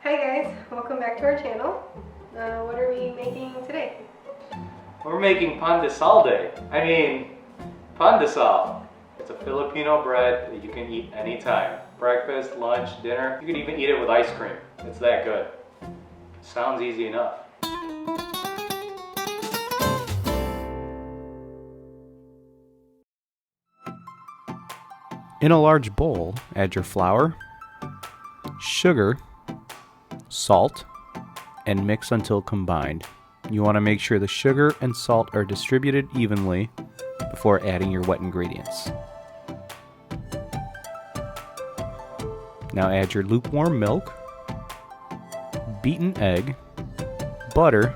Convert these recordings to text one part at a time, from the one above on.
Hi guys, welcome back to our channel. What are we making today? We're making Pan de Sal day. Pan de Sal. It's a Filipino bread that you can eat anytime. Breakfast, lunch, dinner. You can even eat it with ice cream. It's that good. Sounds easy enough. In a large bowl, add your flour, sugar, salt, and mix until combined. You want to make sure the sugar and salt are distributed evenly before adding your wet ingredients. Now add your lukewarm milk, beaten egg, butter,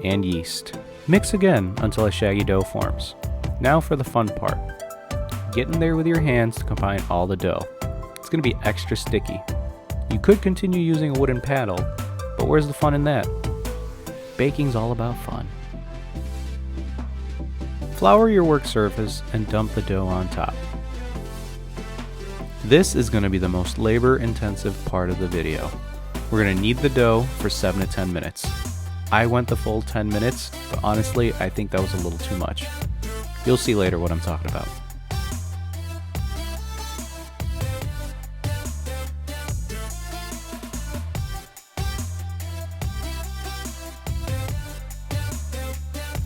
and yeast. Mix again until a shaggy dough forms. Now for the fun part. Get in there with your hands to combine all the dough. It's going to be extra sticky. You could continue using a wooden paddle, but where's the fun in that? Baking's all about fun. Flour your work surface and dump the dough on top. This is going to be the most labor-intensive part of the video. We're going to knead the dough for 7 to 10 minutes. I went the full 10 minutes, but honestly, I think that was a little too much. You'll see later what I'm talking about.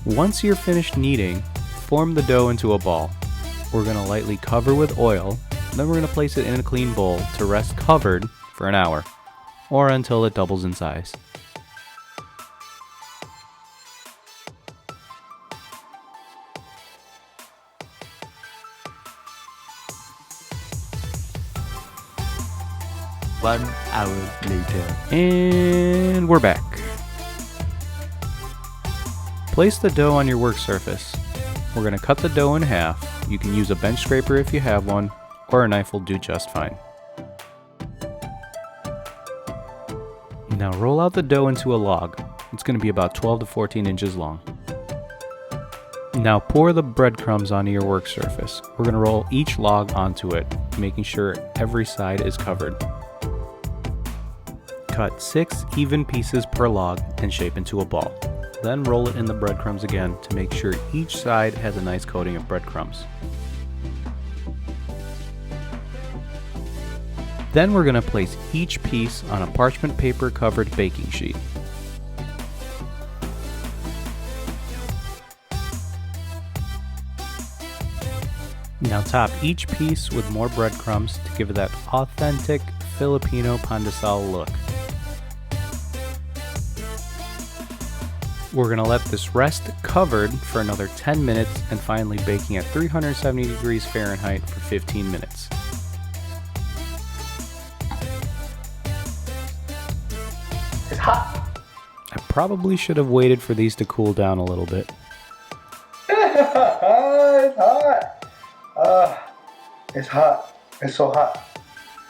Once you're finished kneading, form the dough into a ball. We're going to lightly cover with oil, then we're going to place it in a clean bowl to rest covered for an hour, or until it doubles in size. One hour later. And we're back. Place the dough on your work surface. We're going to cut the dough in half. You can use a bench scraper if you have one, or a knife will do just fine. Now roll out the dough into a log. It's going to be about 12 to 14 inches long. Now pour the breadcrumbs onto your work surface. We're going to roll each log onto it, making sure every side is covered. Cut 6 even pieces per log and shape into a ball. Then roll it in the breadcrumbs again to make sure each side has a nice coating of breadcrumbs. Then we're going to place each piece on a parchment paper covered baking sheet. Now top each piece with more breadcrumbs to give it that authentic Filipino Pandesal look. We're going to let this rest covered for another 10 minutes and finally baking at 370 degrees Fahrenheit for 15 minutes. It's hot. I probably should have waited for these to cool down a little bit. It's hot. It's hot. It's so hot.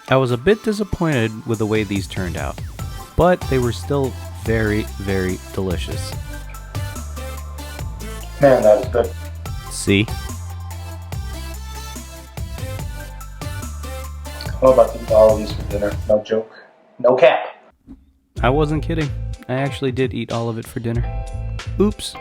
I was a bit disappointed with the way these turned out, but they were still very, very delicious. Man, that is good. See? I'm about to eat all of these for dinner. No joke. No cap. I wasn't kidding. I actually did eat all of it for dinner. Oops.